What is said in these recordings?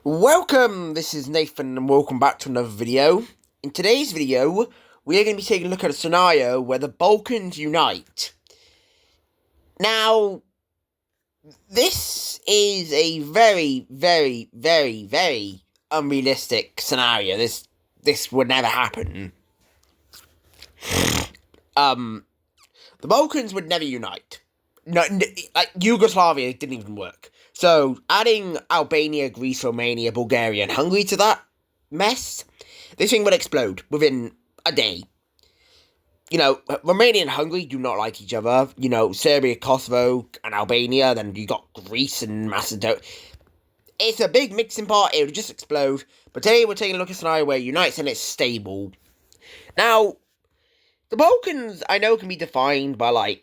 Welcome, this is Nathan and welcome back to another video. In today's video, we are going to be taking a look at a scenario where the Balkans unite. Now, this is a very unrealistic scenario. This would never happen. The Balkans would never unite. No, like Yugoslavia didn't even work. So, adding Albania, Greece, Romania, Bulgaria, and Hungary to that mess, this thing would explode within a day. Romania and Hungary do not like each other. Serbia, Kosovo, and Albania, then you got Greece and Macedonia. It's a big mixing pot, it would just explode. But today we're taking a look at a scenario where it unites and it's stable. Now, the Balkans, I know, can be defined by,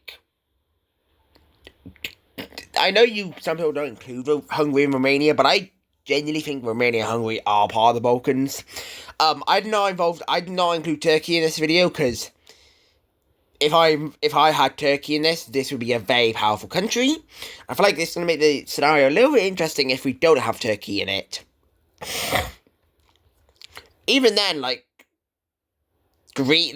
I know some people don't include Hungary and Romania, but I genuinely think Romania and Hungary are part of the Balkans. I did not include Turkey in this video, because if I had Turkey in this would be a very powerful country. I feel like this is going to make the scenario a little bit interesting if we don't have Turkey in it. Even then, Greece,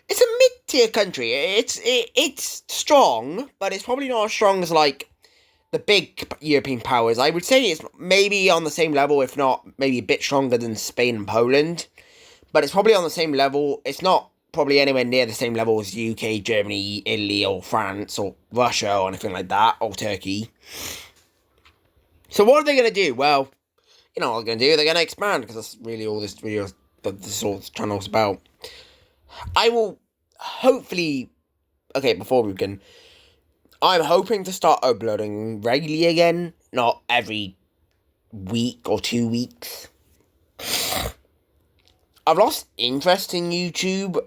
it's a mid-tier country. It's strong, but it's probably not as strong as, the big European powers. I would say it's maybe on the same level, if not maybe a bit stronger than Spain and Poland. But it's probably on the same level. It's not probably anywhere near the same level as UK, Germany, Italy, or France, or Russia, or anything like that, or Turkey. So what are they going to do? Well, you know what they're going to do? They're going to expand, because that's really all this video, this whole channel's about. I will hopefully... Okay, before we begin, I'm hoping to start uploading regularly again, not every week or 2 weeks. I've lost interest in YouTube.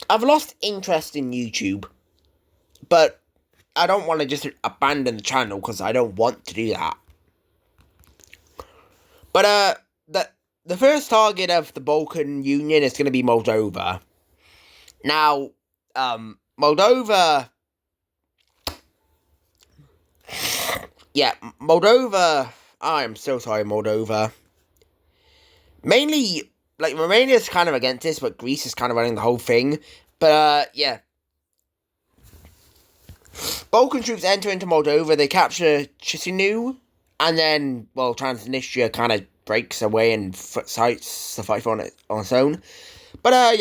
I've lost interest in YouTube, but I don't want to just abandon the channel, because I don't want to do that. But, the first target of the Balkan Union is going to be Moldova. Now, Moldova... Yeah, Moldova... I'm so sorry, Moldova. Mainly, Romania's kind of against this, but Greece is kind of running the whole thing. But, yeah. Balkan troops enter into Moldova, they capture Chisinau, and then, Transnistria kind of breaks away and fights the fight on its own. But,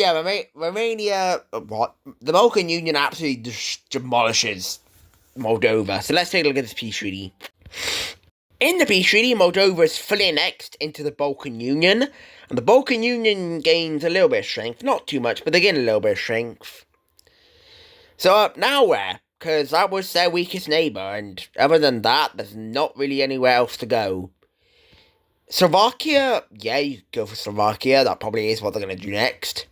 Romania, the Balkan Union absolutely demolishes Moldova. So let's take a look at this peace treaty. In the peace treaty, Moldova is fully annexed into the Balkan Union, and the Balkan Union gains a little bit of strength. Not too much, but they gain a little bit of strength. So, now where? Because that was their weakest neighbour, and other than that, there's not really anywhere else to go. Slovakia, yeah, you could go for Slovakia, that probably is what they're going to do next.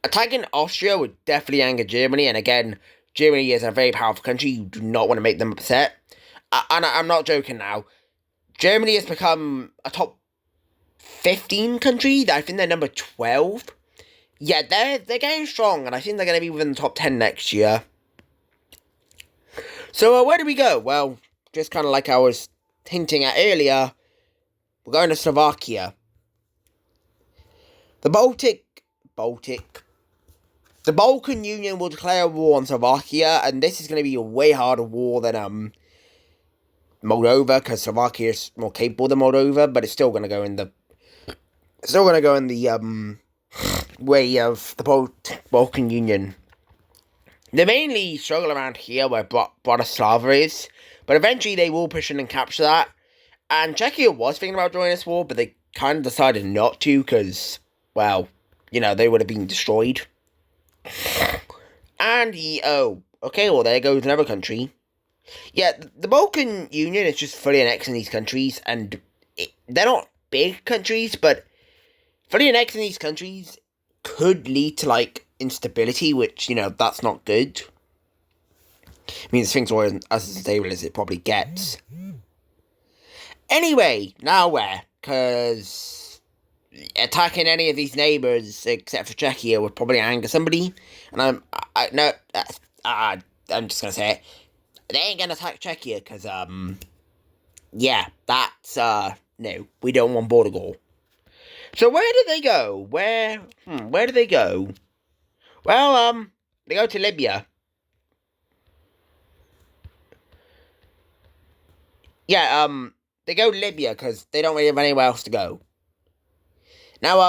Attacking Austria would definitely anger Germany, and again, Germany is a very powerful country, you do not want to make them upset. And I'm not joking now. Germany has become a top 15 country, I think they're number 12. Yeah, they're getting strong, and I think they're going to be within the top 10 next year. So, where do we go? Well, just kind of like I was hinting at earlier, we're going to Slovakia. The Balkan Union will declare a war on Slovakia, and this is going to be a way harder war than Moldova, because Slovakia is more capable than Moldova, but it's still going to go in the way of the Balkan Union. They mainly struggle around here where Bratislava is, but eventually they will push in and capture that. And Czechia was thinking about joining this war, but they kind of decided not to, because, they would have been destroyed. And, there goes another country. Yeah, the Balkan Union is just fully annexing these countries, and they're not big countries, but fully annexing these countries could lead to, instability, which, that's not good. It means things are as unstable as it probably gets. Anyway, now where? Because attacking any of these neighbours, except for Czechia, would probably anger somebody. And I'm just going to say it. they ain't gonna attack Czechia, because, yeah, that's, no, we don't want border war. So where did they go? Where did they go? Well, they go to Libya. Yeah, they go to Libya, because they don't really have anywhere else to go. Now,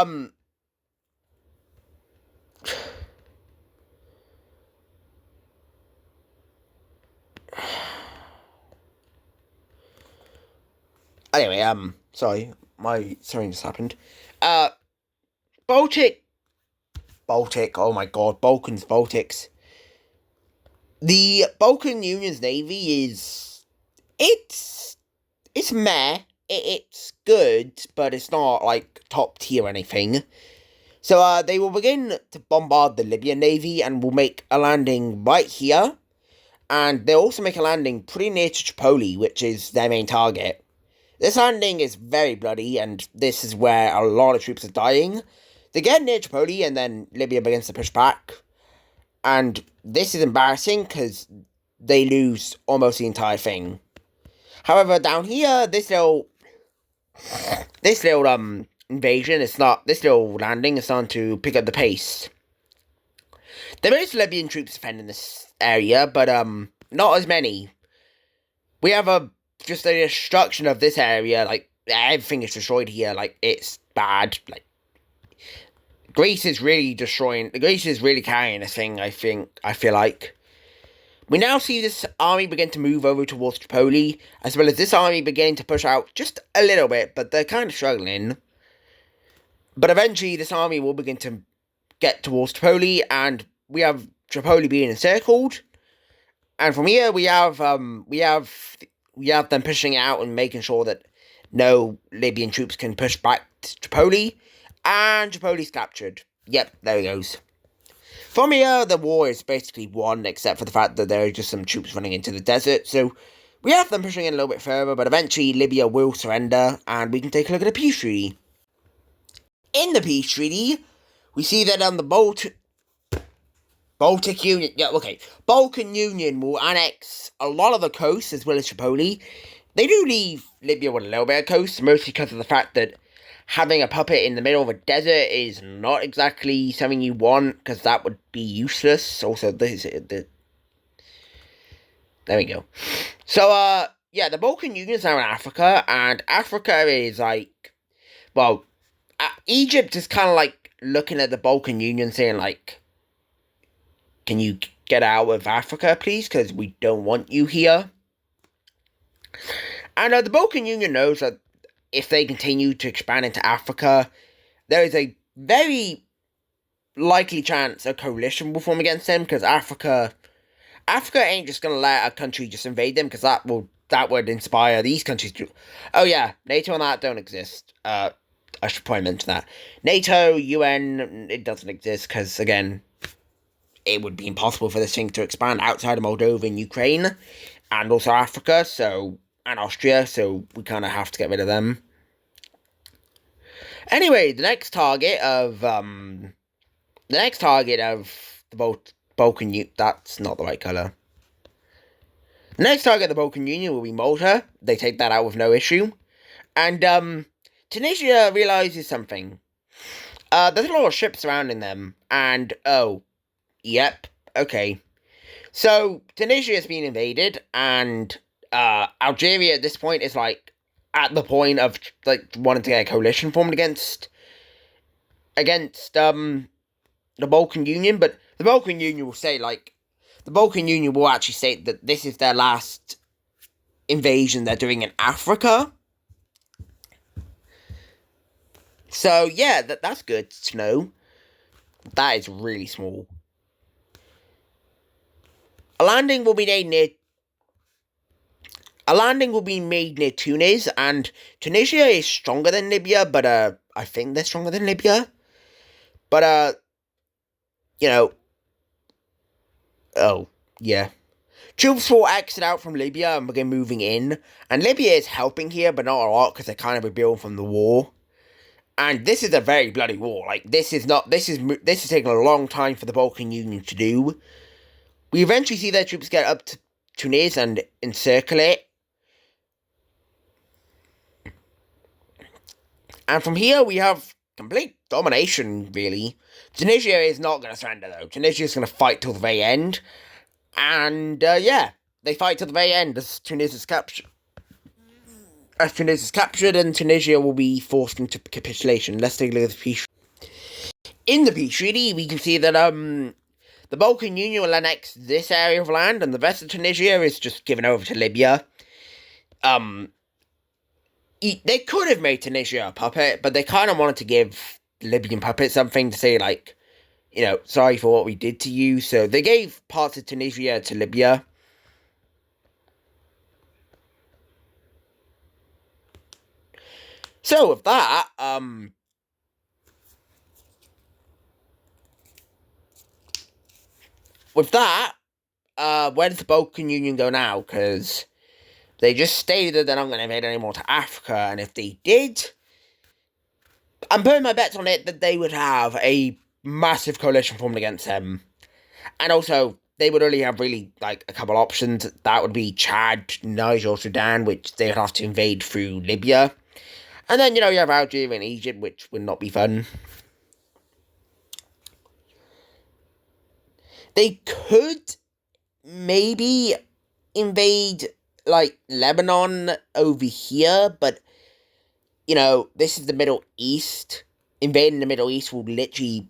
anyway, sorry, something just happened. Uh, Baltic, oh my god, Baltics. The Balkan Union's navy it's meh. It's good, but it's not, like, top tier or anything. So, they will begin to bombard the Libyan navy and will make a landing right here. And they'll also make a landing pretty near to Tripoli, which is their main target. This landing is very bloody, and this is where a lot of troops are dying. They get near Tripoli, and then Libya begins to push back. And this is embarrassing, because they lose almost the entire thing. However, down here, this little invasion, this little landing is starting to pick up the pace. There is Libyan troops defending this area, but, not as many. We have just the destruction of this area, like, everything is destroyed here, like, it's bad, like, Greece is really carrying this thing, I feel like. We now see this army begin to move over towards Tripoli, as well as this army beginning to push out just a little bit, but they're kind of struggling. But eventually, this army will begin to get towards Tripoli, and we have Tripoli being encircled. And from here, we have them pushing out and making sure that no Libyan troops can push back to Tripoli, and Tripoli's captured. Yep, there he goes. From here, the war is basically won, except for the fact that there are just some troops running into the desert, so we have them pushing in a little bit further, but eventually Libya will surrender, and we can take a look at the peace treaty. In the peace treaty, we see that on the Baltic Union, Balkan Union will annex a lot of the coast as well as Tripoli. They do leave Libya with a little bit of coast, mostly because of the fact that having a puppet in the middle of a desert is not exactly something you want, because that would be useless. Also, there we go. So, yeah, the Balkan Union is now in Africa, and Africa is like, well, Egypt is kind of like looking at the Balkan Union saying, like, can you get out of Africa, please, because we don't want you here. And the Balkan Union knows that if they continue to expand into Africa, there is a very likely chance a coalition will form against them, because Africa ain't just gonna let a country just invade them, because that would inspire these countries to. Oh yeah, NATO and that don't exist. I should probably mention that. NATO, UN, it doesn't exist, because again, it would be impossible for this thing to expand outside of Moldova and Ukraine, and also Africa, and Austria, so we kind of have to get rid of them. Anyway, the next target of the Balkan Union, that's not the right colour. The next target of the Balkan Union will be Malta. They take that out with no issue. And, Tunisia realises something. There's a lot of ships surrounding them, and, oh, yep, okay. So, Tunisia has been invaded, and, Algeria at this point is, like, at the point of, like, wanting to get a coalition formed against, the Balkan Union, but the Balkan Union will say, like, the Balkan Union will actually state that this is their last invasion they're doing in Africa. So, yeah, that's good to know. That is really small. A landing will be made near Tunis, and Tunisia is stronger than Libya, but, I think they're stronger than Libya. But, oh, yeah. Troops will exit out from Libya and begin moving in, and Libya is helping here, but not a lot, because they're kind of rebuilding from the war. And this is a very bloody war. Like, this is taking a long time for the Balkan Union to do. We eventually see their troops get up Tunis and encircle it. And from here, we have complete domination, really. Tunisia is not going to surrender, though. Tunisia is going to fight till the very end. And, yeah, they fight till the very end as Tunisia is captured. As Tunisia is captured, and Tunisia will be forced into capitulation. Let's take a look at the peace. In the peace treaty, we can see that, the Balkan Union will annex this area of land, and the rest of Tunisia is just given over to Libya. They could have made Tunisia a puppet, but they kind of wanted to give the Libyan puppet something to say, like, sorry for what we did to you. So they gave parts of Tunisia to Libya. So with that, where does the Balkan Union go now? Because they just stated that they're not going to invade anymore to Africa, and if they did, I'm putting my bets on it that they would have a massive coalition formed against them. And also, they would only have really, like, a couple options. That would be Chad, Niger, Sudan, which they would have to invade through Libya. And then, you have Algeria and Egypt, which would not be fun. They could maybe invade, like, Lebanon over here, but, this is the Middle East. Invading the Middle East will literally,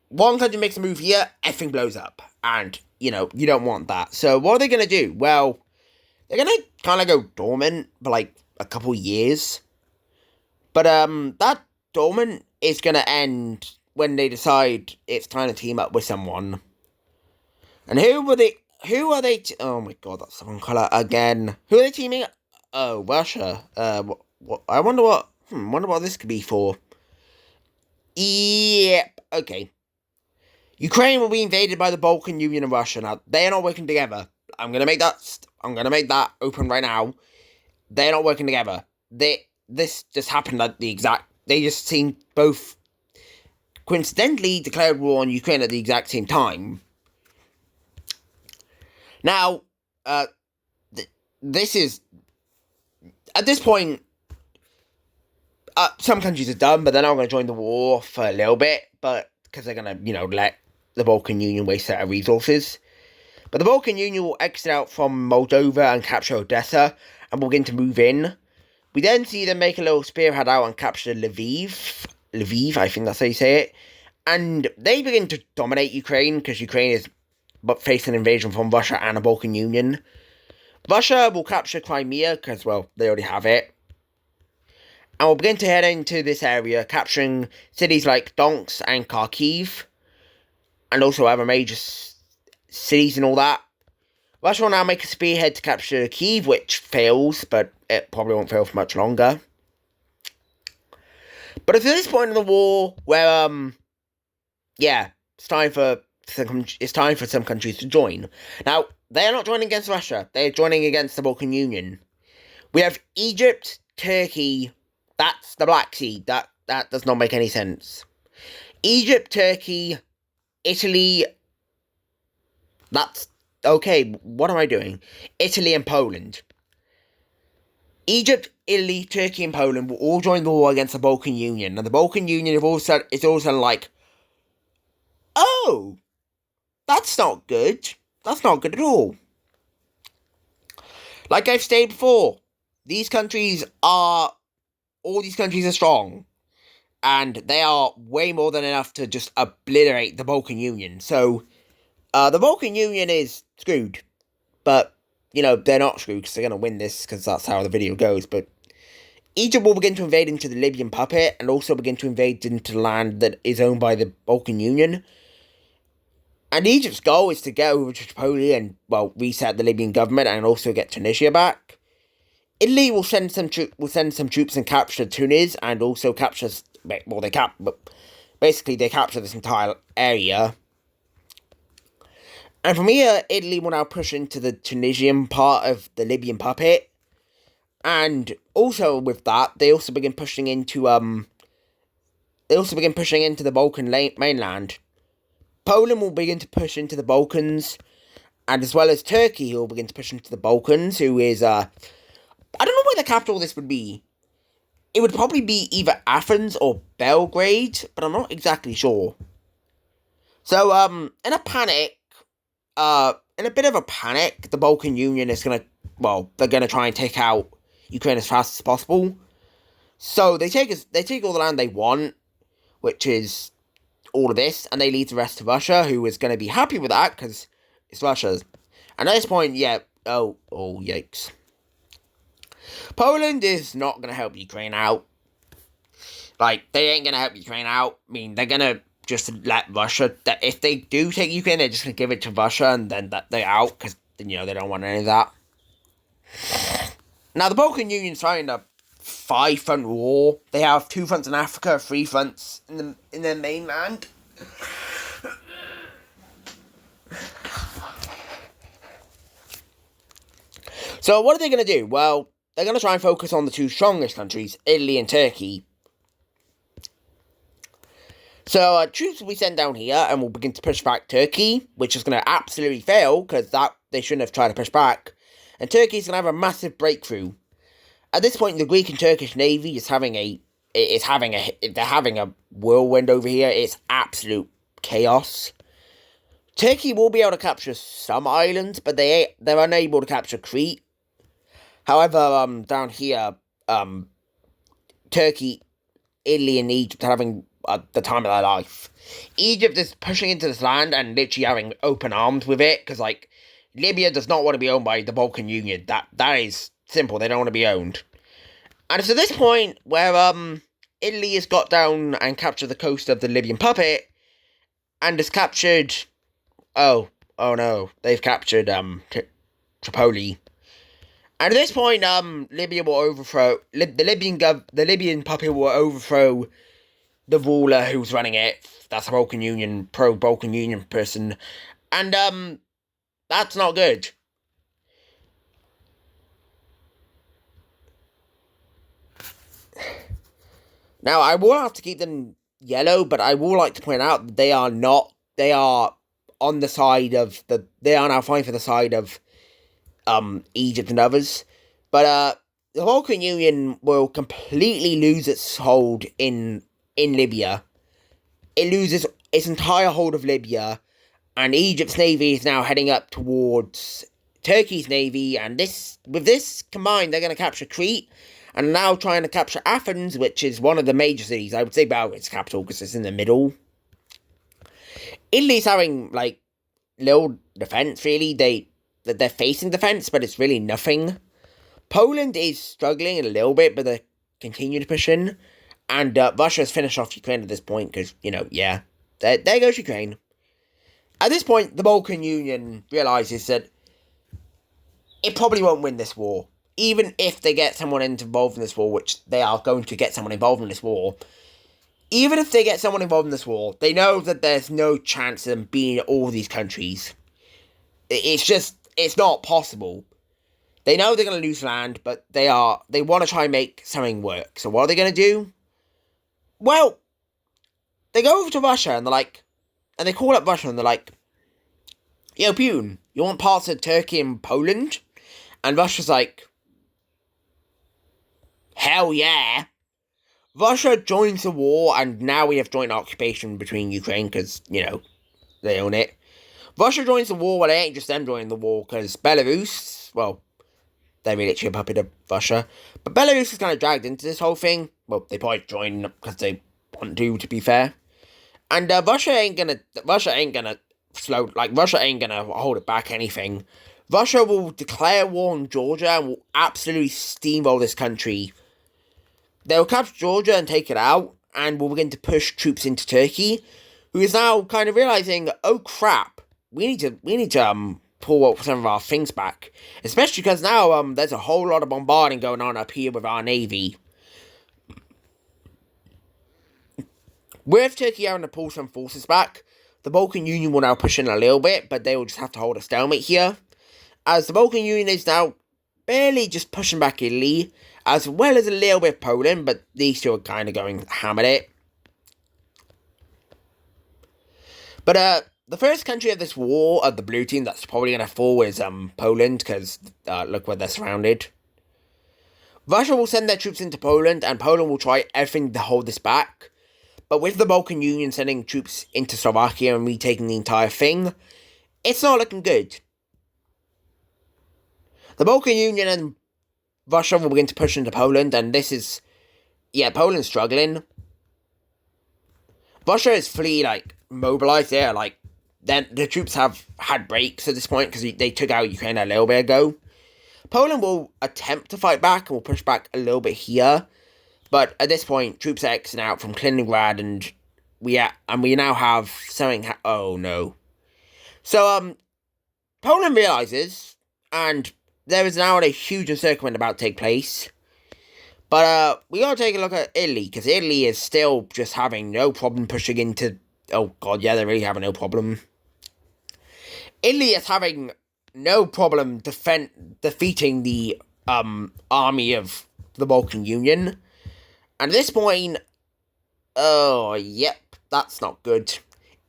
one country makes a move here, everything blows up. And, you don't want that. So, what are they going to do? Well, they're going to kind of go dormant for, like, a couple years. But, that dormant is going to end when they decide it's time to team up with someone. And who are they? Oh my god, that's the wrong colour again. Who are they teaming up? Oh, Russia. What? I wonder what. Wonder what this could be for. Yep. Okay. Ukraine will be invaded by the Balkan Union and Russia. Now they are not working together. I'm gonna make that open right now. They're not working together. This just happened at the exact. They just seemed both coincidentally declared war on Ukraine at the exact same time. Now, this is, at this point, some countries are done, but they're not going to join the war for a little bit, but because they're going to, let the Balkan Union waste their resources. But the Balkan Union will exit out from Moldova and capture Odessa, and will begin to move in. We then see them make a little spearhead out and capture Lviv, I think that's how you say it, and they begin to dominate Ukraine, because Ukraine is face an invasion from Russia and the Balkan Union. Russia will capture Crimea, because, well, they already have it. And will begin to head into this area, capturing cities like Donetsk and Kharkiv, and also other major cities and all that. Russia will now make a spearhead to capture Kyiv, which fails, but it probably won't fail for much longer. But it's at this point in the war where, it's time for some countries to join. Now, they are not joining against Russia. They are joining against the Balkan Union. We have Egypt, Turkey. That's the Black Sea. That does not make any sense. Egypt, Turkey, Italy. That's okay. What am I doing? Italy and Poland. Egypt, Italy, Turkey, and Poland will all join the war against the Balkan Union. And the Balkan Union is also like, oh, that's not good. That's not good at all. Like I've stated before, all these countries are strong. And they are way more than enough to just obliterate the Balkan Union. So, the Balkan Union is screwed. But, they're not screwed because they're going to win this because that's how the video goes. But Egypt will begin to invade into the Libyan puppet and also begin to invade into the land that is owned by the Balkan Union. And Egypt's goal is to get over to Tripoli and, well, reset the Libyan government and also get Tunisia back. Italy will send some troops and capture Tunis and also capture, they capture this entire area. And from here, Italy will now push into the Tunisian part of the Libyan puppet. And also with that, they also begin pushing into the Balkan mainland. Poland will begin to push into the Balkans, and as well as Turkey, who will begin to push into the Balkans, who is, I don't know where the capital of this would be. It would probably be either Athens or Belgrade, but I'm not exactly sure. So, in a panic, in a bit of a panic, the Balkan Union is they're gonna try and take out Ukraine as fast as possible. So they take all the land they want, which is all of this, and they leave the rest to Russia, who is gonna be happy with that because it's Russia's. And at this point, yeah, oh yikes. Poland is not gonna help Ukraine out. Like, they ain't gonna help Ukraine out. I mean, they're gonna just let Russia, that if they do take Ukraine, they're just gonna give it to Russia and then they're out, because, they don't want any of that. Now, the Balkan Union's fighting a 5-front war. They have 2 fronts in Africa, 3 fronts in their mainland. So, what are they gonna do? Well, they're gonna try and focus on the 2 strongest countries, Italy and Turkey. So, troops will be sent down here and will begin to push back Turkey, which is going to absolutely fail, because they shouldn't have tried to push back. And Turkey's going to have a massive breakthrough. At this point, the Greek and Turkish Navy is having a whirlwind over here. It's absolute chaos. Turkey will be able to capture some islands, but they're unable to capture Crete. However, down here, Turkey, Italy, and Egypt are having the time of their life. Egypt is pushing into this land and literally having open arms with it, because, like, Libya does not want to be owned by the Balkan Union. That is simple. They don't want to be owned. And it's at this point where Italy has got down and captured the coast of the Libyan puppet, and has captured, oh no, they've captured Tripoli. And at this point, Libya will overthrow the Libyan puppet will overthrow the ruler who's running it. That's a pro-Balkan Union person. And, that's not good. Now, I will have to keep them yellow, but I will like to point out that they are now fighting for the side of, Egypt and others. But, the Balkan Union will completely lose its hold in Libya. It loses its entire hold of Libya, and Egypt's navy is now heading up towards Turkey's navy, and with this combined, they're going to capture Crete, and now trying to capture Athens, which is one of the major cities. I would say Belgrade's capital, because it's in the middle. Italy's having, like, little defense, really. They're facing defense, but it's really nothing. Poland is struggling a little bit, but they continue to push in. And Russia has finished off Ukraine at this point, because, there goes Ukraine. At this point, the Balkan Union realises that it probably won't win this war. Even if they get someone involved in this war, which they are going to get someone involved in this war. Even if they get someone involved in this war, they know that there's no chance of them being all these countries. It's not possible. They know they're going to lose land, but they want to try and make something work. So what are they going to do? Well, they go over to Russia and they're like, and they call up Russia and they're like, yo, Putin, you want parts of Turkey and Poland? And Russia's like, hell yeah. Russia joins the war, and now we have joint occupation between Ukraine, because, they own it. Russia joins the war, but it ain't just them joining the war, because Belarus, well, they're literally a puppet of Russia. But Belarus is kind of dragged into this whole thing. Well, they probably join because they want to be fair. And Russia ain't gonna hold it back anything. Russia will declare war on Georgia and will absolutely steamroll this country. They will capture Georgia and take it out, and will begin to push troops into Turkey, who is now kind of realizing, oh crap, we need to pull some of our things back, especially because now there's a whole lot of bombarding going on up here with our navy. With Turkey having to pull some forces back, the Balkan Union will now push in a little bit, but they will just have to hold a stalemate here, as the Balkan Union is now barely just pushing back Italy, as well as a little bit of Poland, but these two are kind of going ham at it. But the first country of this war, of the blue team, that's probably going to fall is Poland, because look where they're surrounded. Russia will send their troops into Poland, and Poland will try everything to hold this back. But with the Balkan Union sending troops into Slovakia and retaking the entire thing, it's not looking good. The Balkan Union and Russia will begin to push into Poland, and this is... yeah, Poland's struggling. Russia is fully, mobilized there. Then the troops have had breaks at this point, because they took out Ukraine a little bit ago. Poland will attempt to fight back, and will push back a little bit here. But at this point, troops are exiting out from Kaliningrad, and we now have something... oh, no. So, Poland realizes, and there is now a huge encirclement about to take place. But, we gotta take a look at Italy, because Italy is still just having no problem pushing into... oh, God, yeah, they're really having no problem. Italy is having no problem defeating the, army of the Balkan Union. And at this point... oh, yep, that's not good.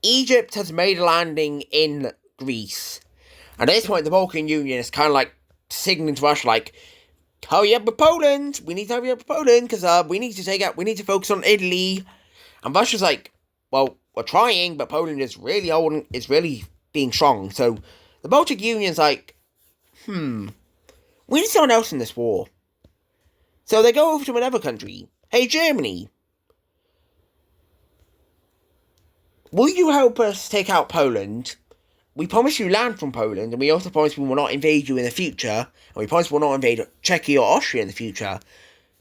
Egypt has made a landing in Greece. And at this point, the Balkan Union is kind of signaling to Russia, hurry up with Poland! We need to hurry up with Poland, because we need to focus on Italy. And Russia's well, we're trying, but Poland is really being strong. So the Baltic Union's we need someone else in this war. So they go over to another country. Hey, Germany, will you help us take out Poland? We promise you land from Poland, and we also promise we will not invade you in the future, and we promise we will not invade Czechia or Austria in the future.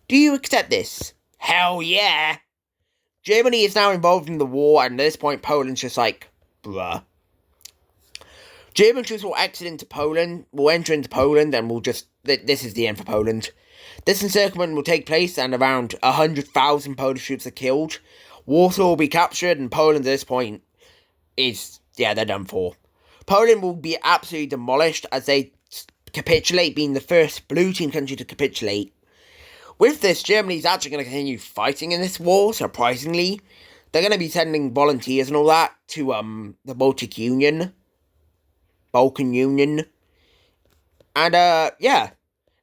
Do you accept this? Hell yeah! Germany is now involved in the war, and at this point, Poland's just bruh. German troops will enter into Poland, and will just... this is the end for Poland. This encirclement will take place, and around 100,000 Polish troops are killed. Warsaw will be captured, and Poland at this point is... yeah, they're done for. Poland will be absolutely demolished as they capitulate, being the first blue team country to capitulate. With this, Germany is actually going to continue fighting in this war, surprisingly. They're going to be sending volunteers and all that to the Balkan Union. And, yeah.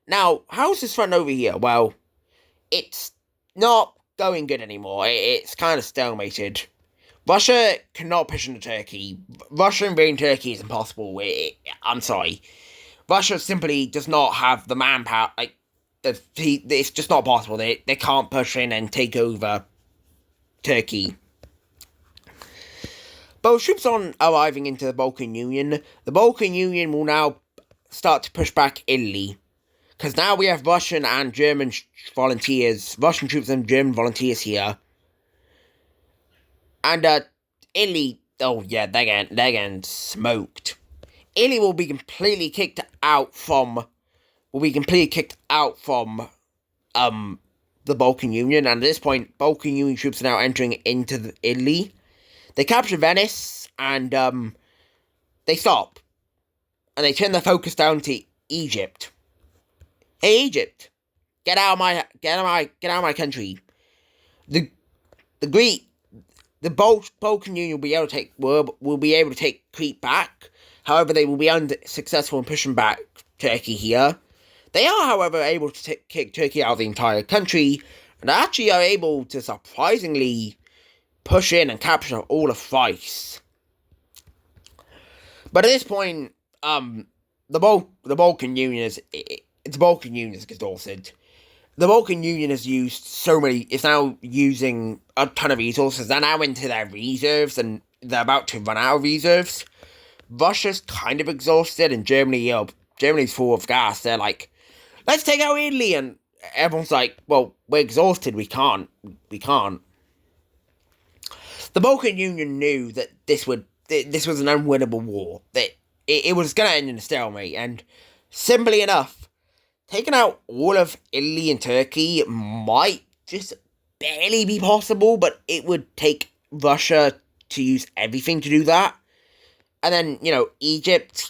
Now, how's this front over here? Well, it's not going good anymore. It's kind of stalemated. Russia cannot push into Turkey. Russia invading Turkey is impossible. I'm sorry. Russia simply does not have the manpower. It's just not possible. They can't push in and take over Turkey. But with troops arriving into the Balkan Union will now start to push back Italy. Because now we have Russian and German volunteers, Russian troops and German volunteers here. And, Italy, oh yeah, they're getting smoked. Italy will be completely kicked out from, the Balkan Union, and at this point, Balkan Union troops are now entering into Italy. They capture Venice, and, they stop. And they turn their focus down to Egypt. Hey, Egypt, get out of my country. The Balkan Union will be able to take Crete back. However, they will be unsuccessful in pushing back Turkey here. They are, however, able to kick Turkey out of the entire country, and actually are able to surprisingly push in and capture all of Thrace. But at this point, the Balkan Union is exhausted. The Balkan Union has used it's now using a ton of resources. They're now into their reserves, and they're about to run out of reserves. Russia's kind of exhausted, and Germany's full of gas. They're let's take out Italy, and everyone's well, we're exhausted, we can't. The Balkan Union knew that this was an unwinnable war, that it was going to end in a stalemate, and simply enough, taking out all of Italy and Turkey might just barely be possible, but it would take Russia to use everything to do that. And then, Egypt,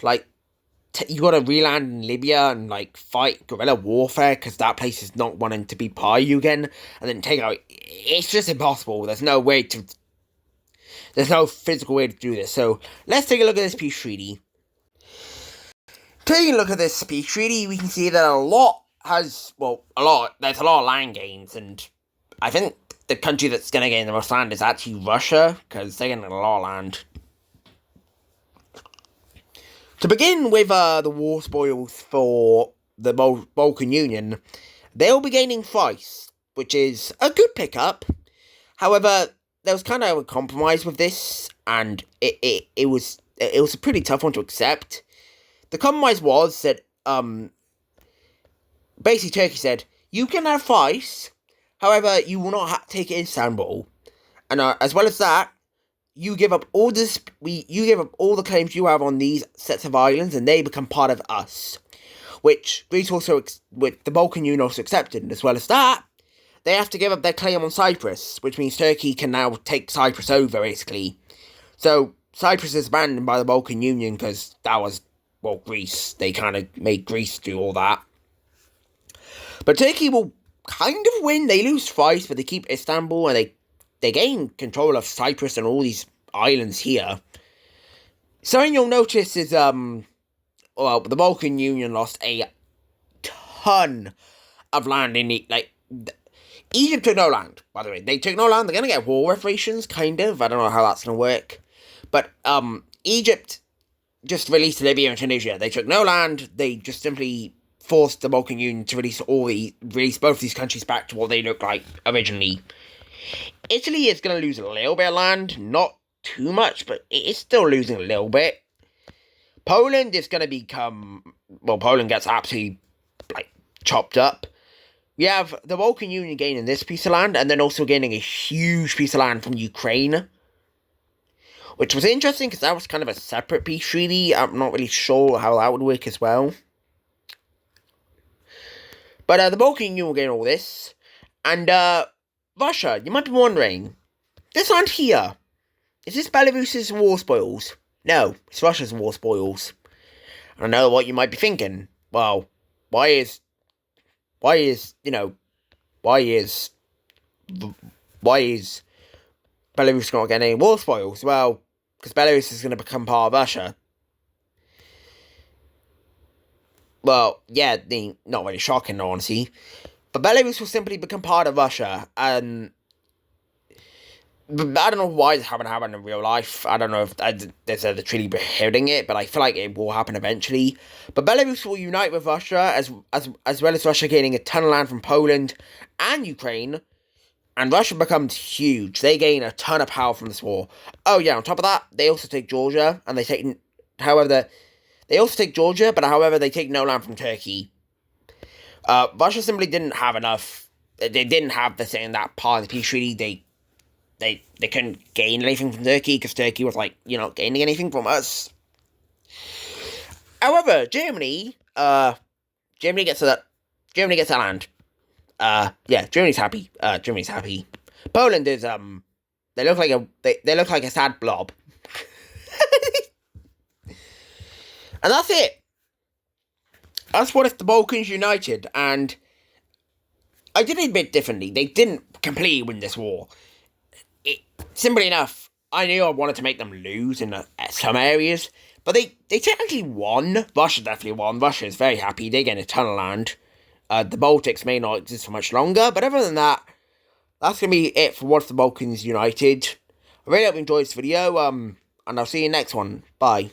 you gotta re-land in Libya and, fight guerrilla warfare, because that place is not wanting to be part of you again, and then take out... it's just impossible. There's no way There's no physical way to do this. So let's take a look at this peace treaty. Taking a look at this peace treaty, we can see that there's a lot of land gains, and I think the country that's going to gain the most land is actually Russia, because they're getting a lot of land. To begin with the war spoils for the Balkan Union, they'll be gaining Thrice, which is a good pickup. However, there was kind of a compromise with this, and it was a pretty tough one to accept. The compromise was that, basically Turkey said, you can have Thrice, however, you will not take Istanbul. And as well as that, you give up all the claims you have on these sets of islands, and they become part of us. Which Greece with the Balkan Union also accepted. And as well as that, they have to give up their claim on Cyprus, which means Turkey can now take Cyprus over, basically. So, Cyprus is abandoned by the Balkan Union, because that was, Greece. They kind of made Greece do all that. But Turkey will kind of win. They lose Thrice, but they keep Istanbul, and they gain control of Cyprus and all these islands here. Something you'll notice is, the Balkan Union lost a ton of land in Egypt took no land, by the way. They took no land. They're going to get war reparations, kind of. I don't know how that's going to work. But, Egypt just released Libya and Tunisia. They took no land. They just simply forced the Balkan Union to release both these countries back to what they looked like originally. Italy is going to lose a little bit of land. Not too much, but it is still losing a little bit. Poland is going to become... Poland gets absolutely, chopped up. We have the Balkan Union gaining this piece of land, and then also gaining a huge piece of land from Ukraine. Which was interesting, because that was kind of a separate peace treaty. I'm not really sure how that would work as well. But the Balkan Union will gain all this. And Russia, you might be wondering, this land here, is this Belarus's war spoils? No, it's Russia's war spoils. I know what you might be thinking. Well, why is Belarus not getting any war spoils? Well, because Belarus is going to become part of Russia. Well, yeah, not really shocking, honestly. But Belarus will simply become part of Russia, and I don't know why this haven't happened in real life. I don't know if there's a treaty prohibiting it, but I feel like it will happen eventually. But Belarus will unite with Russia, as well as Russia gaining a ton of land from Poland and Ukraine. And Russia becomes huge. They gain a ton of power from this war. Oh yeah, on top of that, they also take Georgia, and they take Georgia, but however, they take no land from Turkey. Russia simply didn't have enough. They didn't have the thing that part of the peace treaty. They couldn't gain anything from Turkey, because Turkey was like, you're not gaining anything from us. However, Germany gets that land. Yeah, Germany's happy. Germany's happy. Poland is they look like a sad blob. And that's it. That's what if the Balkans united, and I did it a bit differently. They didn't completely win this war. Simply enough, I knew I wanted to make them lose in some areas, but they technically won. Russia definitely won. Russia is very happy. They get a ton of land. The Baltics may not exist for much longer, but other than that, that's going to be it for What If the Balkans United. I really hope you enjoyed this video, and I'll see you next one. Bye.